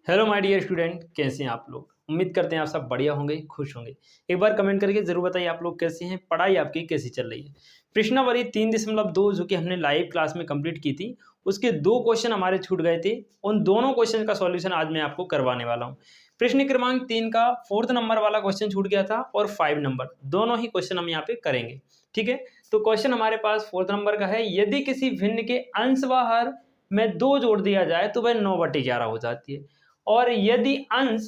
Hello my dear student, कैसे हैं आप लोग। उम्मीद करते हैं आप सब बढ़िया होंगे, खुश होंगे। एक बार कमेंट करके जरूर बताइए आप लोग कैसे हैं, पढ़ाई आपकी कैसी चल रही है। प्रश्नावली 3.2 जो कि हमने लाइव क्लास में कंप्लीट की थी, उसके 2 क्वेश्चन हमारे छूट गए थे। उन दोनों क्वेश्चन का सॉल्यूशन आज मैं आपको करवाने वाला हूँ। प्रश्न क्रमांक 3 का 4th नंबर वाला क्वेश्चन छूट गया था और 5 नंबर दोनों ही क्वेश्चन हम यहाँ पे करेंगे। ठीक है, तो क्वेश्चन हमारे पास 4th नंबर का है, यदि किसी भिन्न के अंश व हर में 2 जोड़ दिया जाए तो वह 9/11 हो जाती है, और यदि अंश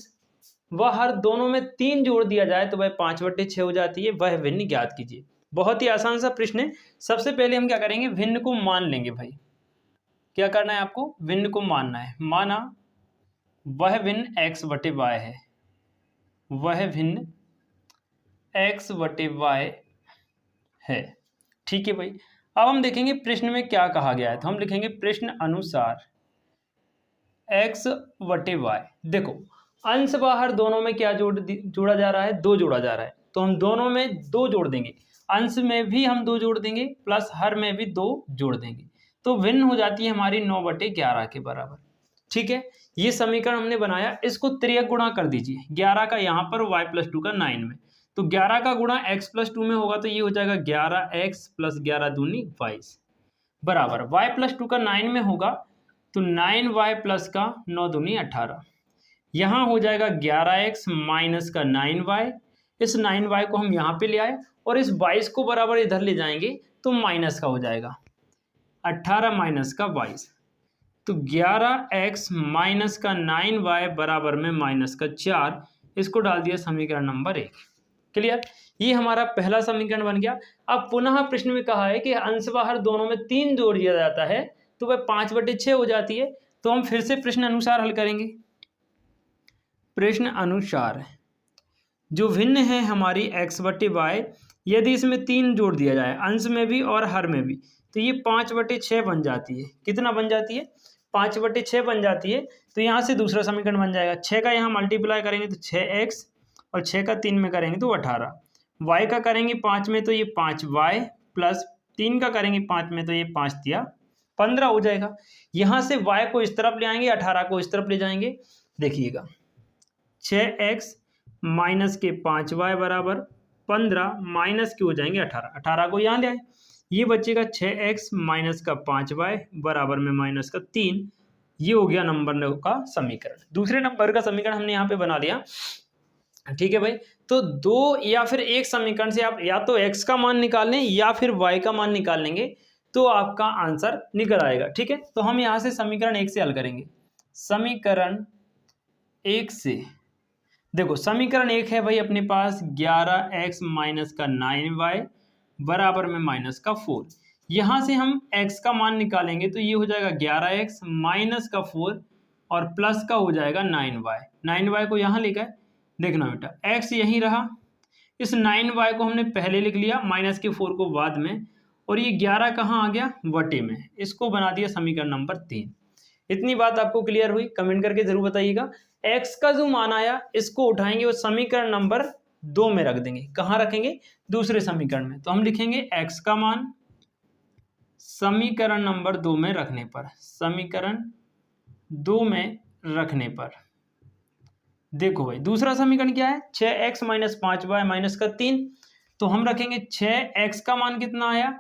व हर दोनों में 3 जोड़ दिया जाए तो वह 5/6 हो जाती है। वह भिन्न ज्ञात कीजिए। बहुत ही आसान सा प्रश्न है। सबसे पहले हम क्या करेंगे, भिन्न को मान लेंगे। भाई क्या करना है आपको, भिन्न को मानना है। माना वह भिन्न x/y है, वह भिन्न x/y है। ठीक है भाई, अब हम देखेंगे प्रश्न में क्या कहा गया है। तो हम लिखेंगे प्रश्न अनुसार x/y। देखो अंश बाहर दोनों में क्या जोड़ा जा रहा है, 2 जोड़ा जा रहा है, तो हम दोनों में 2 जोड़ देंगे। अंश में भी हम 2 जोड़ देंगे प्लस हर में भी 2 जोड़ देंगे, तो भिन्न हो जाती है हमारी 9/11 के बराबर। ठीक है, ये समीकरण हमने बनाया। इसको त्रियक गुणा कर दीजिए। 11 का यहाँ पर y+2 का 9 में, तो 11 का गुणा x+2 में होगा तो ये हो जाएगा 11x + 11 दूनी 22 बराबर y+2 का 9 में होगा तो 9y प्लस का 9 दूनी 18। यहाँ हो जाएगा 11x माइनस का 9y। इस 9y को हम यहाँ पे ले आए और इस 22 को बराबर इधर ले जाएंगे तो माइनस का हो जाएगा 18 माइनस का 22, तो 11x माइनस का 9y बराबर में माइनस का 4। इसको डाल दिया समीकरण नंबर 1। क्लियर, ये हमारा पहला समीकरण बन गया। अब पुनः प्रश्न में कहा है कि अंश बाहर दोनों में 3 जोड़ दिया जाता है तो वह 5/6 हो जाती है। तो हम फिर से प्रश्न अनुसार हल करेंगे। प्रश्न अनुसार जो भिन्न है हमारी x/y, यदि इसमें 3 जोड़ दिया जाए अंश में भी और हर में भी, तो ये 5/6 बन जाती है। कितना बन जाती है, 5/6 बन जाती है। तो यहाँ से दूसरा समीकरण बन जाएगा। 6 का यहाँ मल्टीप्लाई करेंगे तो 6x और 6 का 3 में करेंगे तो 18। y का करेंगे 5 में तो ये 5y प्लस 3 का करेंगे 5 में तो ये 5 दिया 15 हो जाएगा। यहाँ से y को इस तरफ ले आएंगे, 18 को इस तरफ ले जाएंगे। देखिएगा 6x माइनस के 5y बराबर 15 माइनस के हो जाएंगे 18। 18 को यहाँ ले आए, ये बचेगा 6x माइनस का 5y बराबर में माइनस का 3। ये हो गया नंबर 9 का समीकरण। दूसरे नंबर का समीकरण हमने यहाँ पे बना लिया। ठीक है भाई, तो 2 या फिर एक समीकरण से आप या तो x का मान निकाल लें या फिर y का मान निकाल लेंगे तो आपका आंसर निकल आएगा। ठीक है, तो हम यहाँ से समीकरण 1 से हल करेंगे। समीकरण 1 से देखो, समीकरण 1 है भाई अपने पास 11x माइनस का 9y बराबर में माइनस का 4। यहाँ से हम x का मान निकालेंगे तो ये हो जाएगा 11x माइनस का 4 और प्लस का हो जाएगा 9y। 9y को यहाँ लिखा है, देखना बेटा x यहीं रहा, इस 9y को हमने पहले लिख लिया, माइनस के 4 को बाद में, और ये 11 कहाँ आ गया, बटे में। इसको बना दिया समीकरण नंबर 3। इतनी बात आपको क्लियर हुई, कमेंट करके जरूर बताइएगा। x का जो मान आया इसको उठाएंगे और समीकरण नंबर 2 में रख देंगे। कहाँ रखेंगे, दूसरे समीकरण में। तो हम लिखेंगे x का मान समीकरण नंबर 2 में रखने पर, समीकरण 2 में रखने पर देखो भाई दूसरा समीकरण क्या है, 6x माइनस 5y माइनस का 3। तो हम रखेंगे 6x का मान कितना आया,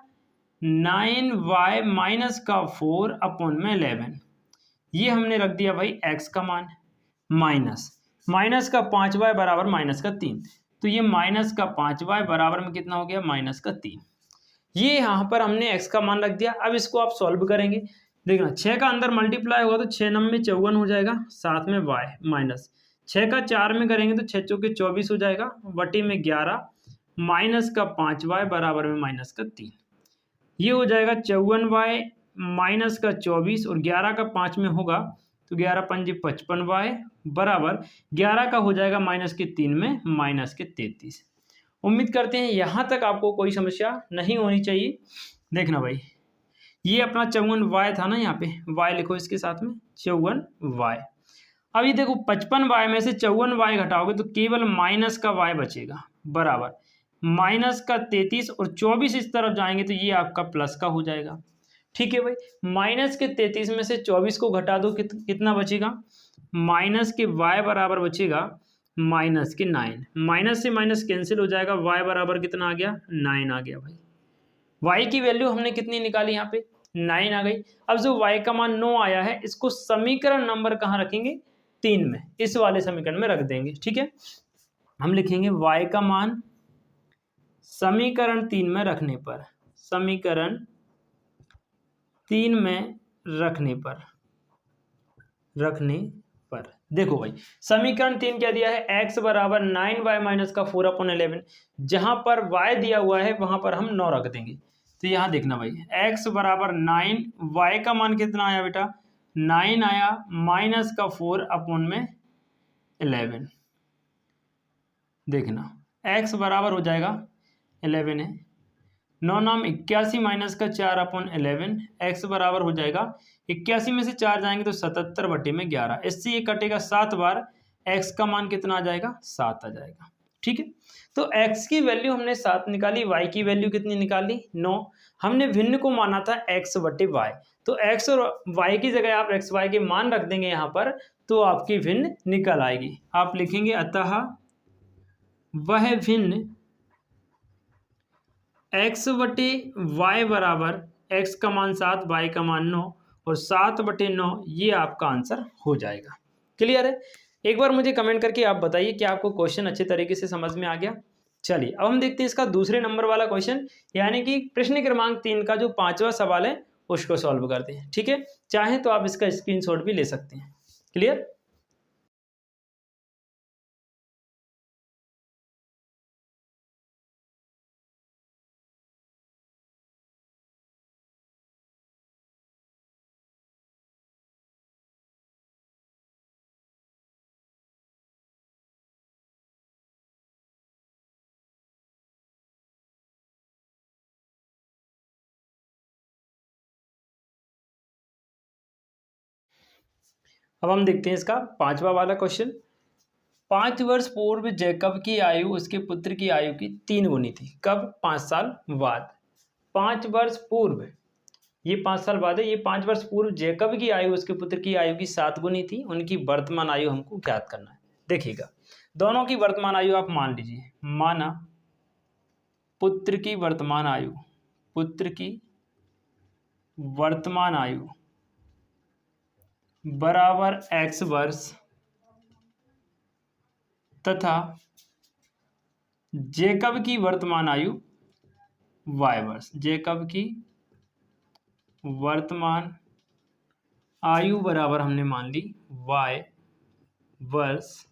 9y माइनस का 4 अपॉन में 11। ये हमने रख दिया भाई x का मान, माइनस का 5y बराबर माइनस का 3। तो ये माइनस का 5y बराबर में कितना हो गया, माइनस का 3। ये यहाँ पर हमने x का मान रख दिया। अब इसको आप सॉल्व करेंगे। देखना 6 का अंदर मल्टीप्लाई होगा तो 6 9 में 54 हो जाएगा, साथ में y माइनस 6 का 4 में करेंगे तो 6 चौके 24 हो जाएगा, बटे में 11 माइनस का 5y बराबर में माइनस का 3। ये हो जाएगा 54y माइनस का 24 और 11 का 5 में होगा तो 11 पंजे 55y बराबर 11 का हो जाएगा माइनस के 3 में माइनस के 33। उम्मीद करते हैं यहाँ तक आपको कोई समस्या नहीं होनी चाहिए। देखना भाई ये अपना 54y था ना, यहाँ पे y लिखो इसके साथ में 54y। अब ये देखो 55y में से 54y घटाओगे तो केवल माइनस का y बचेगा बराबर माइनस का 33 और 24 इस तरफ जाएंगे तो ये आपका प्लस का हो जाएगा। ठीक है भाई, माइनस के 33 में से 24 को घटा दो कितना बचेगा, माइनस के y बराबर बचेगा माइनस के 9। माइनस से माइनस कैंसिल हो जाएगा, y बराबर कितना आ गया 9 आ गया भाई। y की वैल्यू हमने कितनी निकाली यहाँ पे 9 आ गई। अब जो y का मान 9 आया है इसको समीकरण नंबर कहाँ रखेंगे 3 में, इस वाले समीकरण में रख देंगे। ठीक है, हम लिखेंगे y का मान समीकरण 3 में रखने पर, समीकरण 3 में रखने पर देखो भाई समीकरण 3 क्या दिया है, x बराबर 9y माइनस का 4/11। जहां पर y दिया हुआ है वहां पर हम 9 रख देंगे। तो यहां देखना भाई x बराबर 9, y का मान कितना आया बेटा 9 आया, माइनस का 4/11। देखना x बराबर हो जाएगा 11 है, 9 नाम 81 माइनस का 4/11, x बराबर हो जाएगा 81 में से 4 जाएंगे तो 77/11। इससे ये कटेगा 7 बार, x का मान कितना आ जाएगा 7 आ जाएगा। ठीक है, तो x की वैल्यू हमने 7 निकाली, y की वैल्यू कितनी निकाली 9। हमने भिन्न को माना था x/y, तो x और y की जगह आप x y के मान रख देंगे यहाँ पर, तो आपकी भिन्न निकल आएगी। आप लिखेंगे अतः वह भिन्न x/y बराबर x का मान 7, y का मान 9 और 7/9, ये आपका आंसर हो जाएगा। क्लियर है? एक बार मुझे कमेंट करके आप बताइए कि आपको क्वेश्चन अच्छे तरीके से समझ में आ गया। चलिए अब हम देखते हैं इसका दूसरे नंबर वाला क्वेश्चन, यानी कि प्रश्न क्रमांक 3 का जो 5वां सवाल है उसको सॉल्व करते हैं। ठीक है, चाहे तो आप इसका स्क्रीनशॉट भी ले सकते हैं। क्लियर? अब हम देखते हैं इसका 5वां वाला क्वेश्चन। 5 वर्ष पूर्व जैकब की आयु उसके पुत्र की आयु की 3 गुनी थी। कब? 5 साल बाद। 5 वर्ष पूर्व, ये 5 साल बाद है, ये 5 वर्ष पूर्व जैकब की आयु उसके पुत्र की आयु की 7 गुनी थी। उनकी वर्तमान आयु हमको ज्ञात करना है। देखिएगा, दोनों की वर्तमान आयु आप मान लीजिए, माना पुत्र की वर्तमान आयु, पुत्र की वर्तमान आयु बराबर x वर्ष तथा जैकब की वर्तमान आयु y वर्ष। जैकब की वर्तमान आयु बराबर हमने मान ली y वर्ष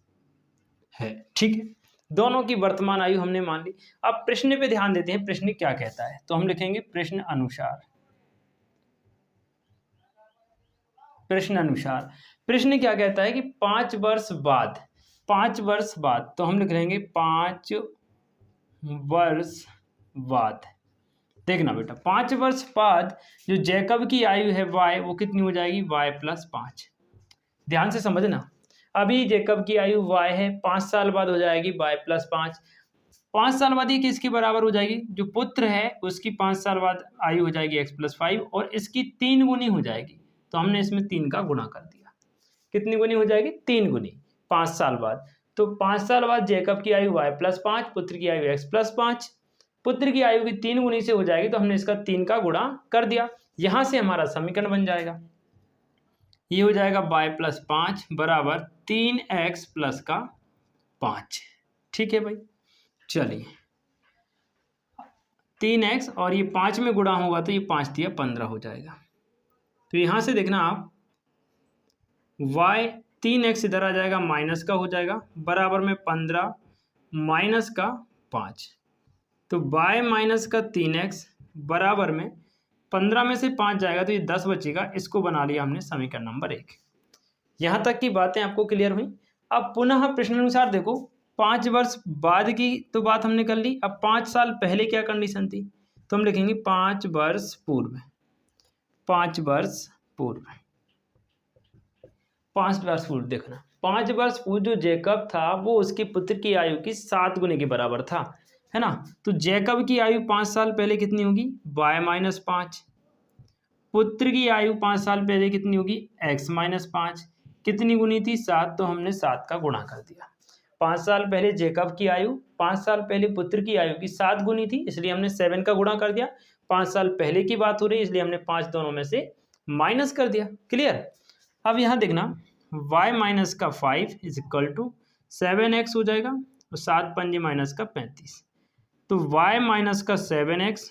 है। ठीक है, दोनों की वर्तमान आयु हमने मान ली। अब प्रश्न पे ध्यान देते हैं, प्रश्न क्या कहता है। तो हम लिखेंगे प्रश्न अनुसार। प्रश्न अनुसार, प्रश्न क्या कहता है कि 5 वर्ष बाद, 5 वर्ष बाद, तो हम लिख लेंगे 5 वर्ष बाद। देखना बेटा 5 वर्ष बाद जो जैकब की आयु है y, वो कितनी हो जाएगी y+5। ध्यान से समझना, अभी जैकब की आयु y है, 5 साल बाद हो जाएगी y+5। 5 साल बाद ये किसके बराबर हो जाएगी, जो पुत्र है उसकी 5 साल बाद आयु हो जाएगी x+5 और इसकी 3 गुनी हो जाएगी। तो हमने इसमें 3 का गुणा कर दिया। कितनी गुनी हो जाएगी 3 गुनी 5 साल बाद। तो 5 साल बाद जैकब की आयु y+5, पुत्र की आयु x+5, पुत्र की आयु की 3 गुनी से हो जाएगी, तो हमने इसका 3 का गुणा कर दिया। यहां से हमारा समीकरण बन जाएगा, ये हो जाएगा y+5 बराबर 3x प्लस का 5। ठीक है भाई, चलिए 3x और ये 5 में गुणा होगा तो ये 5 दिया 15 हो जाएगा। तो यहाँ से देखना आप y 3x इधर आ जाएगा, माइनस का हो जाएगा, बराबर में 15 माइनस का 5। तो y माइनस का 3x बराबर में 15 में से 5 जाएगा तो ये 10 बचेगा। इसको बना लिया हमने समीकरण नंबर 1। यहाँ तक की बातें आपको क्लियर हुई। अब पुनः प्रश्नानुसार देखो, 5 वर्ष बाद की तो बात हमने कर ली। अब 5 साल पहले क्या कंडीशन थी, तो हम लिखेंगे 5 वर्ष पूर्व। 5 वर्ष पूर्व, 5 वर्ष पूर्व। देखना 5 वर्ष पूर्व जो जैकब था वो उसके पुत्र की आयु की 7 गुने के बराबर था, है ना। तो जैकब की आयु 5 साल पहले कितनी होगी y-5, पुत्र की आयु 5 साल पहले कितनी होगी x-5। कितनी गुनी थी 7, तो हमने 7 का गुणा कर दिया। 5 साल पहले जेकब की आयु 5 साल पहले पुत्र की आयु की 7 गुनी थी, इसलिए हमने 7 का गुणा कर दिया। 5 साल पहले की बात हो रही है, इसलिए हमने 5 दोनों में से माइनस कर दिया। क्लियर। अब यहाँ देखना y माइनस का 5 इज इक्वल टू 7x हो जाएगा, और 7 पंजे माइनस का 35, तो y माइनस का 7x,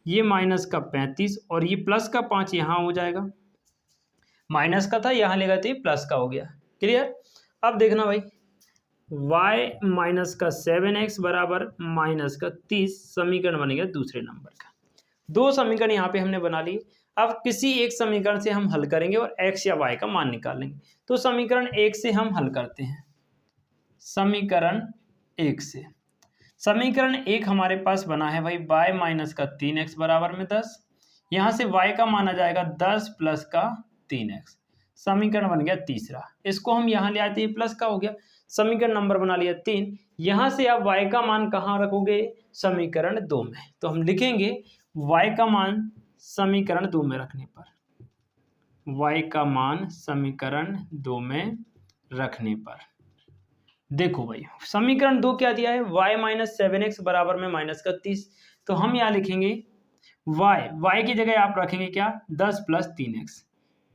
ये माइनस का 35 और ये प्लस का 5 यहाँ हो जाएगा। माइनस का था, यहाँ लेगा तो ये प्लस का हो गया। क्लियर। अब देखना भाई y माइनस का 7x बराबर माइनस का 30 समीकरण बन गया दूसरे नंबर का। दो समीकरण यहाँ पे हमने बना लिए। अब किसी एक समीकरण से हम हल करेंगे और x या y का मान निकालेंगे। तो समीकरण 1 से हम हल करते हैं। समीकरण 1 से, समीकरण 1 हमारे पास बना है भाई y माइनस का 3x बराबर में 10। यहाँ से y का मान आ जाएगा 10 प्लस का 3x, समीकरण बन गया तीसरा। इसको हम यहाँ ले आए थे, प्लस का हो गया, समीकरण नंबर बना लिया 3। यहाँ से आप y का मान कहाँ रखोगे, समीकरण 2 में। तो हम लिखेंगे y का मान समीकरण 2 में रखने पर, y का मान समीकरण 2 में रखने पर, देखो भाई समीकरण 2 क्या दिया है, y माइनस 7x बराबर में माइनस का 30। तो हम यहाँ लिखेंगे y की जगह आप रखेंगे क्या, 10 प्लस 3x,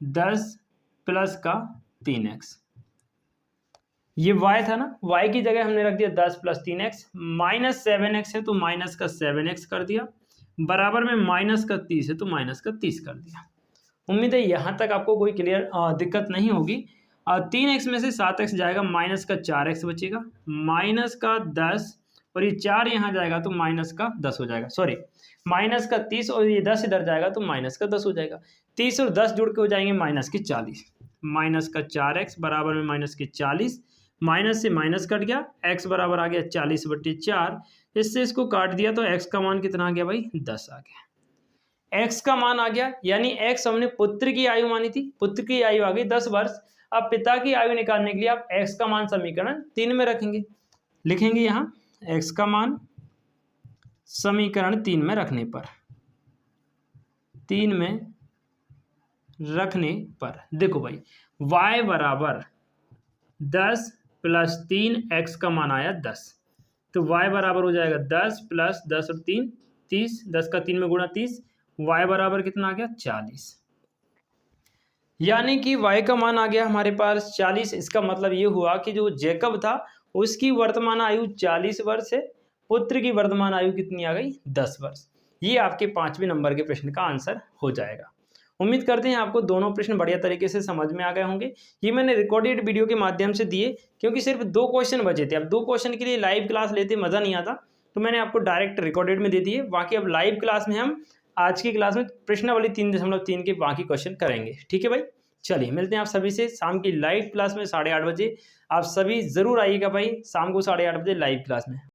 10 प्लस का 3x, ये y था ना, y की जगह हमने रख दिया 10 प्लस 3x, माइनस 7x है तो माइनस का 7x कर दिया, बराबर में माइनस का 30 है तो माइनस का 30 कर दिया। उम्मीद है यहाँ तक आपको कोई क्लियर दिक्कत नहीं होगी। 3x में से 7x जाएगा, माइनस का 4x बचेगा, माइनस का 10 और ये 4 यहाँ जाएगा तो माइनस का 10 हो जाएगा, सॉरी माइनस का 30 और ये 10 इधर जाएगा तो माइनस का 10 हो जाएगा। 30 और 10 जुड़ के हो जाएंगे माइनस के 40, माइनस का 4x बराबर में माइनस के 40, माइनस से माइनस कट गया, x बराबर आ गया 40/4। इससे इसको काट दिया तो x का मान कितना आ गया भाई, 10 आ गया। x का मान आ गया, यानी x हमने पुत्र की आयु मानी थी, पुत्र की आयु आ गई 10 वर्ष। अब पिता की आयु निकालने के लिए आप x का मान समीकरण 3 में रखेंगे। लिखेंगे यहाँ x का मान समीकरण 3 में रखने पर, 3 में रखने पर देखो भाई y बराबर 10 प्लस 3, x का मान आया 10, तो y बराबर हो जाएगा 10 प्लस 10 और 3 30, 10 का 3 में गुणा 30, y बराबर कितना आ गया 40। यानी कि y का मान आ गया हमारे पास 40। इसका मतलब ये हुआ कि जो जेकब था उसकी वर्तमान आयु 40 वर्ष है, पुत्र की वर्तमान आयु कितनी आ गई 10 वर्ष। ये आपके 5वें नंबर के प्रश्न का आंसर हो जाएगा। उम्मीद करते हैं आपको दोनों प्रश्न बढ़िया तरीके से समझ में आ गए होंगे। ये मैंने रिकॉर्डेड वीडियो के माध्यम से दिए क्योंकि सिर्फ 2 क्वेश्चन बचे थे। अब 2 क्वेश्चन के लिए लाइव क्लास लेते मज़ा नहीं आता, तो मैंने आपको डायरेक्ट रिकॉर्डेड में दे दिए। बाकी अब लाइव क्लास में हम आज की क्लास में प्रश्नावली 3.3 के बाकी क्वेश्चन करेंगे। ठीक है भाई, चलिए मिलते हैं आप सभी से शाम की लाइव क्लास में 8:30 बजे। आप सभी ज़रूर आइएगा भाई, शाम को 8:30 बजे लाइव क्लास में।